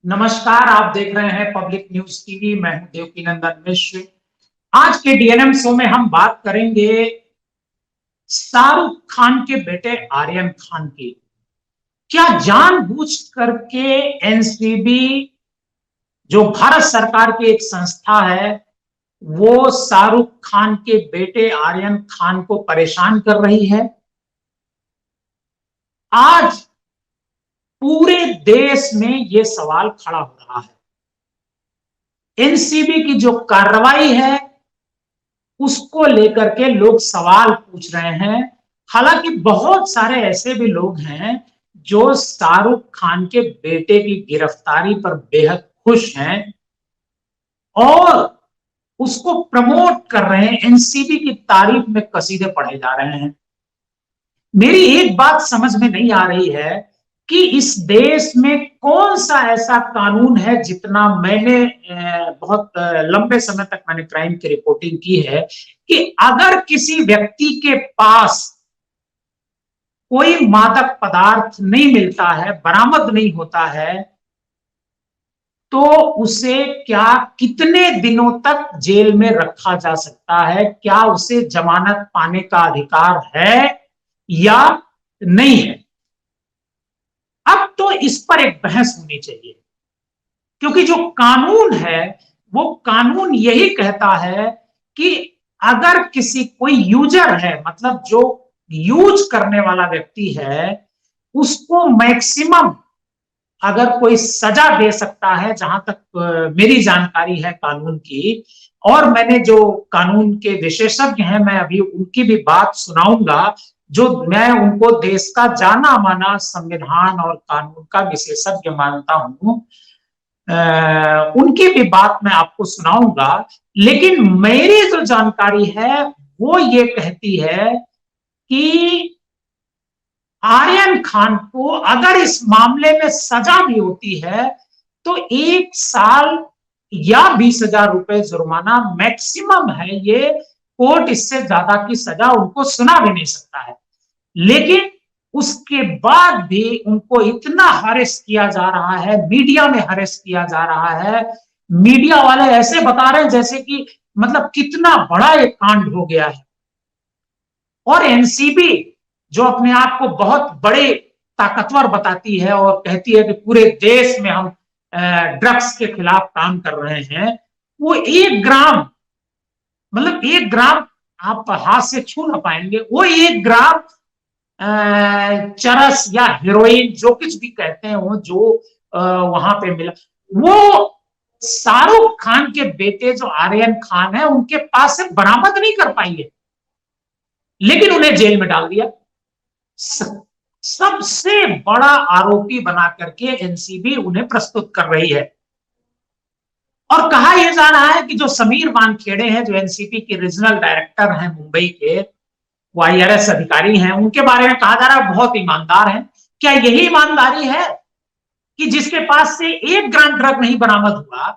नमस्कार, आप देख रहे हैं पब्लिक न्यूज टीवी। मैं हूं देवकीनंदन मिश्र। आज के डीएनएम शो में हम बात करेंगे शाहरुख खान के बेटे आर्यन खान की। क्या जानबूझ करके एनसीबी, जो भारत सरकार की एक संस्था है, वो शाहरुख खान के बेटे आर्यन खान को परेशान कर रही है? आज पूरे देश में यह सवाल खड़ा हो रहा है। एनसीबी की जो कार्रवाई है उसको लेकर के लोग सवाल पूछ रहे हैं। हालांकि बहुत सारे ऐसे भी लोग हैं जो शाहरुख खान के बेटे की गिरफ्तारी पर बेहद खुश हैं और उसको प्रमोट कर रहे हैं, एनसीबी की तारीफ में कसीदे पढ़े जा रहे हैं। मेरी एक बात समझ में नहीं आ रही है कि इस देश में कौन सा ऐसा कानून है, जितना मैंने बहुत लंबे समय तक मैंने क्राइम की रिपोर्टिंग की है, कि अगर किसी व्यक्ति के पास कोई मादक पदार्थ नहीं मिलता है, बरामद नहीं होता है, तो उसे क्या कितने दिनों तक जेल में रखा जा सकता है? क्या उसे जमानत पाने का अधिकार है या नहीं है? अब तो इस पर एक बहस होनी चाहिए, क्योंकि जो कानून है वो कानून यही कहता है कि अगर किसी कोई यूजर है, मतलब जो यूज करने वाला व्यक्ति है, उसको मैक्सिमम अगर कोई सजा दे सकता है, जहां तक मेरी जानकारी है कानून की, और मैंने जो कानून के विशेषज्ञ हैं मैं अभी उनकी भी बात सुनाऊंगा, जो मैं उनको देश का जाना माना संविधान और कानून का विशेषज्ञ मानता हूं, उनकी भी बात मैं आपको सुनाऊंगा। लेकिन मेरी जो जानकारी है वो ये कहती है कि आर्यन खान को अगर इस मामले में सजा भी होती है तो 1 साल या 20,000 रुपए जुर्माना मैक्सिमम है। ये कोर्ट इससे ज्यादा की सजा उनको सुना भी नहीं सकता है। लेकिन उसके बाद भी उनको इतना हरेस किया जा रहा है, मीडिया में हरेस किया जा रहा है। मीडिया वाले ऐसे बता रहे हैं जैसे कि मतलब कितना बड़ा एक कांड हो गया है। और एनसीबी, जो अपने आप को बहुत बड़े ताकतवर बताती है और कहती है कि पूरे देश में हम ड्रग्स के खिलाफ काम कर रहे हैं, वो 1 ग्राम, मतलब 1 ग्राम आप हाथ से छू ना पाएंगे, वो 1 ग्राम चरस या हेरोइन, जो कुछ भी कहते हैं वो, जो वहां पे मिला, वो शाहरुख खान के बेटे जो आर्यन खान है उनके पास से बरामद नहीं कर पाई है, लेकिन उन्हें जेल में डाल दिया। सबसे बड़ा आरोपी बना करके एनसीबी उन्हें प्रस्तुत कर रही है। और कहा यह जा रहा है कि जो समीर वानखेड़े हैं, जो एनसीबी के रीजनल डायरेक्टर हैं मुंबई के, वो आईआरएस अधिकारी हैं, उनके बारे में कहा जा रहा है बहुत ईमानदार हैं। क्या यही ईमानदारी है कि जिसके पास से 1 ग्राम ड्रग नहीं बरामद हुआ,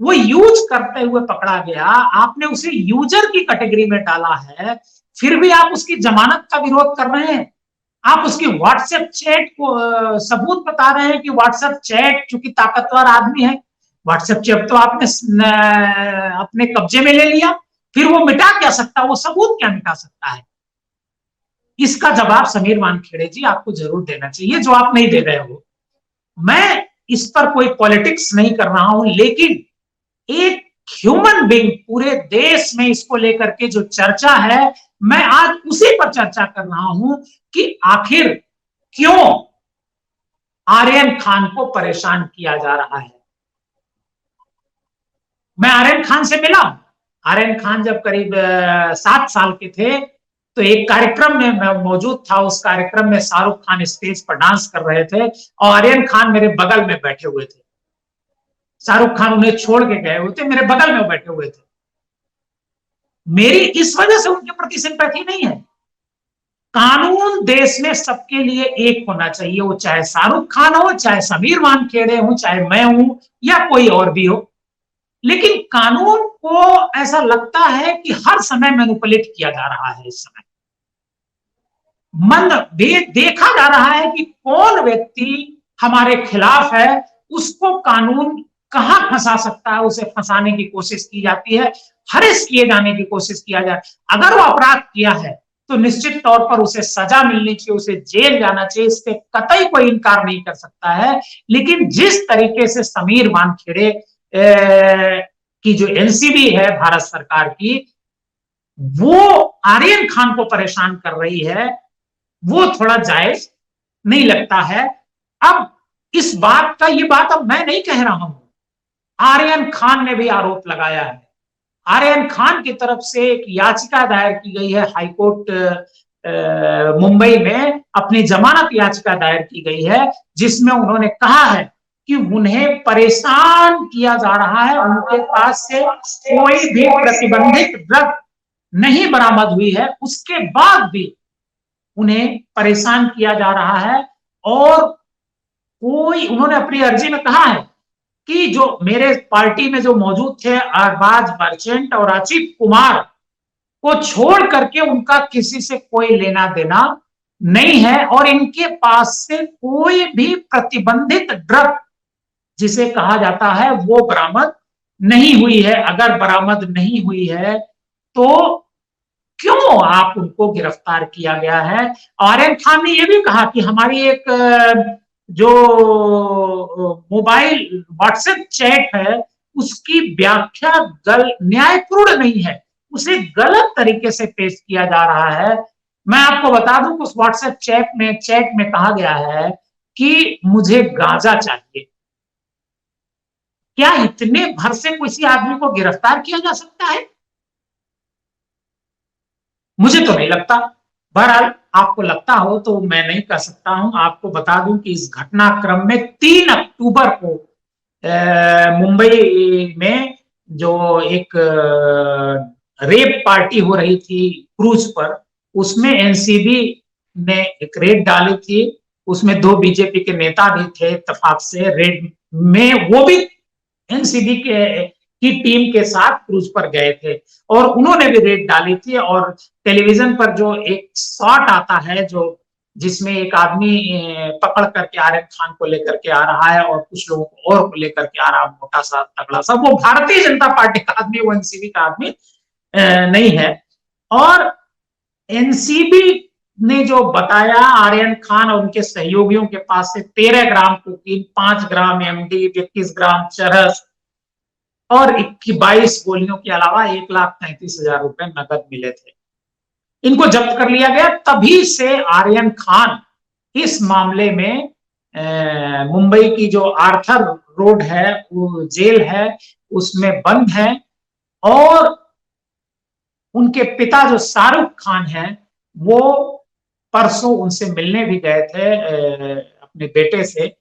वो यूज करते हुए पकड़ा गया, आपने उसे यूजर की कैटेगरी में डाला है, फिर भी आप उसकी जमानत का विरोध कर रहे हैं? आप उसकी व्हाट्सएप चैट को सबूत बता रहे हैं कि व्हाट्सएप चैट, चूंकि ताकतवर आदमी है, व्हाट्सएप चैट तो आपने अपने कब्जे में ले लिया, फिर वो मिटा क्या सकता, वो सबूत क्या मिटा सकता है? इसका जवाब समीर वानखेड़े जी आपको जरूर देना चाहिए, जो आप नहीं दे रहे हो। मैं इस पर कोई पॉलिटिक्स नहीं कर रहा हूं, लेकिन एक ह्यूमन बीइंग पूरे देश में इसको लेकर के जो चर्चा है, मैं आज उसी पर चर्चा कर रहा हूं कि आखिर क्यों आर्यन खान को परेशान किया जा रहा है। मैं आर्यन खान से मिला। आर्यन खान जब करीब 7 साल के थे तो एक कार्यक्रम में मैं मौजूद था। उस कार्यक्रम में शाहरुख खान स्टेज पर डांस कर रहे थे और आर्यन खान मेरे बगल में बैठे हुए थे। शाहरुख खान उन्हें छोड़ के गए हुए थे, मेरे बगल में बैठे हुए थे। मेरी इस वजह से उनके प्रति सिंपैथी नहीं है। कानून देश में सबके लिए एक होना चाहिए, वो चाहे शाहरुख खान हो, चाहे समीर वानखेड़े हो, चाहे मैं हूं या कोई और भी हो। लेकिन कानून को ऐसा लगता है कि हर समय मैनिपुलेट किया जा रहा है। इस समय देखा जा रहा है कि कौन व्यक्ति हमारे खिलाफ है, उसको कानून कहां फंसा सकता है, उसे फंसाने की कोशिश की जाती है, हरेस किए जाने की कोशिश किया जाए। अगर वो अपराध किया है तो निश्चित तौर पर उसे सजा मिलनी चाहिए, उसे जेल जाना चाहिए, इससे कतई कोई इनकार नहीं कर सकता है। लेकिन जिस तरीके से समीर वानखेड़े की जो एनसीबी है भारत सरकार की, वो आर्यन खान को परेशान कर रही है, वो थोड़ा जायज नहीं लगता है। अब इस बात का, ये बात अब मैं नहीं कह रहा हूं, आर्यन खान ने भी आरोप लगाया है। आर्यन खान की तरफ से एक याचिका दायर की गई है हाईकोर्ट मुंबई में, अपनी जमानत याचिका दायर की गई है, जिसमें उन्होंने कहा है कि उन्हें परेशान किया जा रहा है, उनके पास से कोई भी प्रतिबंधित ड्रग नहीं बरामद हुई है, उसके बाद भी उन्हें परेशान किया जा रहा है। और कोई, उन्होंने अपनी अर्जी में कहा है कि जो मेरे पार्टी में जो मौजूद थे अरबाज मर्चेंट और आसिफ कुमार को छोड़ करके उनका किसी से कोई लेना देना नहीं है, और इनके पास से कोई भी प्रतिबंधित ड्रग जिसे कहा जाता है वो बरामद नहीं हुई है। अगर बरामद नहीं हुई है तो क्यों आप उनको गिरफ्तार किया गया है? आर्यन खान ने यह भी कहा कि हमारी एक जो मोबाइल व्हाट्सएप चैट है उसकी व्याख्या न्यायपूर्ण नहीं है, उसे गलत तरीके से पेश किया जा रहा है। मैं आपको बता दूं कि उस व्हाट्सएप चैट में कहा गया है कि मुझे गांजा चाहिए। क्या इतने भर से किसी आदमी को गिरफ्तार किया जा सकता है? मुझे तो नहीं लगता। बहरहाल आपको लगता हो तो मैं नहीं कह सकता हूं। आपको बता दूं कि इस घटनाक्रम में 3 अक्टूबर को मुंबई में जो एक रेप पार्टी हो रही थी क्रूज पर, उसमें एनसीबी ने एक रेड डाली थी। उसमें 2 बीजेपी के नेता भी थे, इत्तेफाक से रेड में वो भी एनसीबी की टीम के साथ क्रूज पर गए थे और उन्होंने भी रेड डाली थी। और टेलीविजन पर जो एक शॉट आता है जो जिसमें एक आदमी पकड़ करके आर्यन खान को लेकर के आ रहा है और कुछ लोगों को और को लेकर के आ रहा है, मोटा सा तगड़ा सा, वो भारतीय जनता पार्टी का आदमी, वो एनसीबी का आदमी नहीं है। और एनसीबी ने जो बताया, आर्यन खान और उनके सहयोगियों के पास से 13 ग्राम कोकीन, 5 ग्राम एमडी, 21 ग्राम चरस और 22 गोलियों के अलावा 1,35,000 रुपए नकद मिले थे। इनको जब्त कर लिया गया। तभी से आर्यन खान इस मामले में मुंबई की जो आर्थर रोड है, वो जेल है, उसमें बंद है। और उनके पिता जो शाहरुख खान हैं, वो परसों उनसे मिलने भी गए थे अपने बेटे से।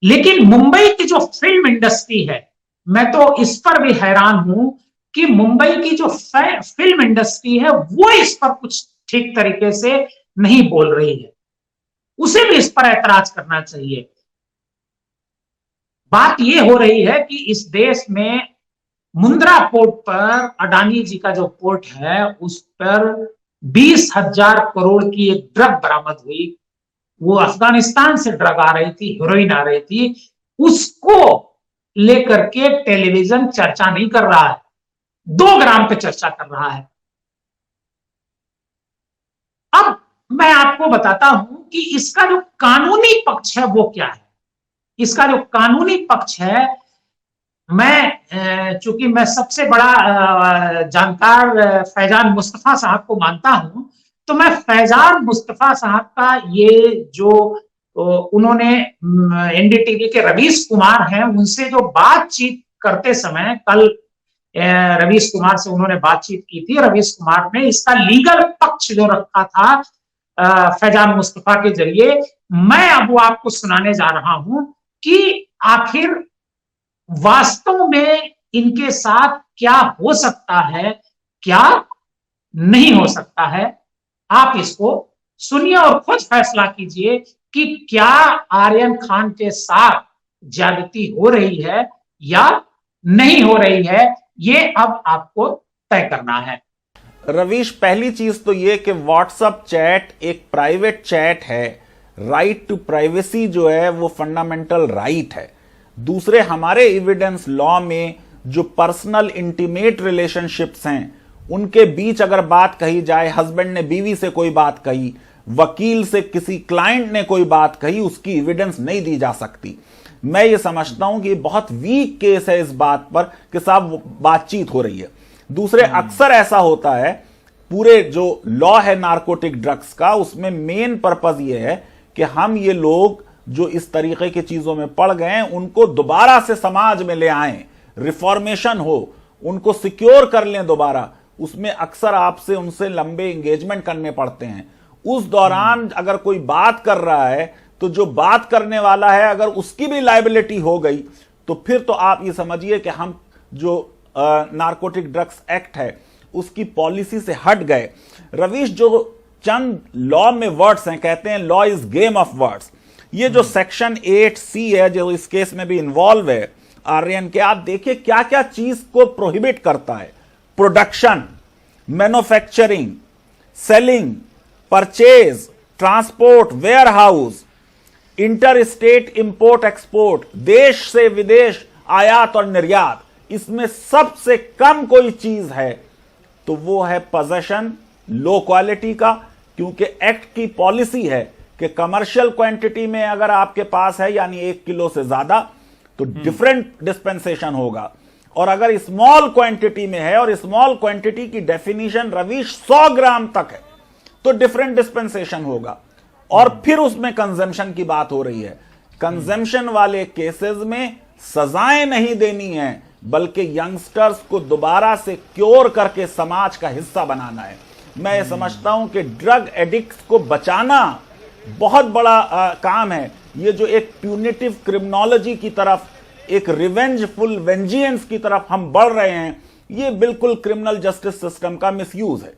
लेकिन मुंबई की जो फिल्म इंडस्ट्री है, मैं तो इस पर भी हैरान हूं कि मुंबई की जो फिल्म इंडस्ट्री है वो इस पर कुछ ठीक तरीके से नहीं बोल रही है। उसे भी इस पर ऐतराज करना चाहिए। बात यह हो रही है कि इस देश में मुंद्रा पोर्ट पर, अडानी जी का जो पोर्ट है, उस पर 20,000 करोड़ की एक ड्रग बरामद हुई। वो अफगानिस्तान से ड्रग आ रही थी, हेरोइन आ रही थी। उसको लेकर के टेलीविजन चर्चा नहीं कर रहा है, 2 ग्राम पे चर्चा कर रहा है। अब मैं आपको बताता हूं कि इसका जो कानूनी पक्ष है वो क्या है। इसका जो कानूनी पक्ष है, मैं चूंकि मैं सबसे बड़ा जानकार फैजान मुस्तफा साहब को मानता हूं, तो मैं फैजान मुस्तफा साहब का ये जो उन्होंने एनडीटीवी के रवीश कुमार हैं, उनसे जो बातचीत करते समय कल रवीश कुमार से उन्होंने बातचीत की थी। रवीश कुमार ने इसका लीगल पक्ष जो रखा था फैजान मुस्तफा के जरिए, मैं अब वो आपको सुनाने जा रहा हूं कि आखिर वास्तव में इनके साथ क्या हो सकता है, क्या नहीं हो सकता है। आप इसको सुनिए और खुद फैसला कीजिए कि क्या आर्यन खान के साथ ज्यादती हो रही है या नहीं हो रही है। ये अब आपको तय करना है। रवीश, पहली चीज तो ये कि व्हाट्सएप चैट एक प्राइवेट चैट है। राइट टू प्राइवेसी जो है वो फंडामेंटल राइट है। दूसरे हमारे एविडेंस लॉ में जो पर्सनल इंटीमेट रिलेशनशिप्स हैं उनके बीच अगर बात कही जाए, हस्बैंड ने बीवी से कोई बात कही, वकील से किसी क्लाइंट ने कोई बात कही, उसकी एविडेंस नहीं दी जा सकती। मैं ये समझता हूं कि बहुत वीक केस है इस बात पर कि साहब बातचीत हो रही है। दूसरे अक्सर ऐसा होता है, पूरे जो लॉ है नारकोटिक ड्रग्स का, उसमें मेन पर्पज ये है कि हम ये लोग जो इस तरीके की चीजों में पड़ गए हैं उनको दोबारा से समाज में ले आएं, रिफॉर्मेशन हो, उनको सिक्योर कर लें दोबारा। उसमें अक्सर आपसे उनसे लंबे एंगेजमेंट करने पड़ते हैं। उस दौरान अगर कोई बात कर रहा है तो जो बात करने वाला है अगर उसकी भी लायबिलिटी हो गई तो फिर तो आप ये समझिए कि हम जो नारकोटिक ड्रग्स एक्ट है उसकी पॉलिसी से हट गए। रवीश, जो चंद लॉ में वर्ड्स हैं, कहते हैं law is game of words. ये जो सेक्शन 8C है जो इस केस में भी इन्वॉल्व है आर्यन के, आप देखिए क्या क्या चीज को प्रोहिबिट करता है। Production, manufacturing, selling, purchase, transport, warehouse, interstate import export, देश से विदेश आयात और निर्यात, इसमें सबसे कम कोई चीज है तो वो है पोजेशन लो क्वालिटी का, क्योंकि एक्ट की पॉलिसी है कि कमर्शियल क्वांटिटी में अगर आपके पास है यानी 1 किलो से ज्यादा तो डिफरेंट डिस्पेंसेशन होगा, और अगर स्मॉल क्वांटिटी में है, और स्मॉल क्वांटिटी की डेफिनेशन रवीश 100 ग्राम तक है, तो डिफरेंट डिस्पेंसेशन होगा। और फिर उसमें कंजम्पशन की बात हो रही है। कंजम्पशन वाले केसेस में सजाएं नहीं देनी है बल्कि यंगस्टर्स को दोबारा से क्योर करके समाज का हिस्सा बनाना है। मैं ये समझता हूं कि ड्रग एडिक्ट्स को बचाना बहुत बड़ा काम है। ये जो एक प्यूनिटिव क्रिमिनोलॉजी की तरफ, एक रिवेंजफुल वेंजियंस की तरफ हम बढ़ रहे हैं, ये बिल्कुल क्रिमिनल जस्टिस सिस्टम का मिसयूज है।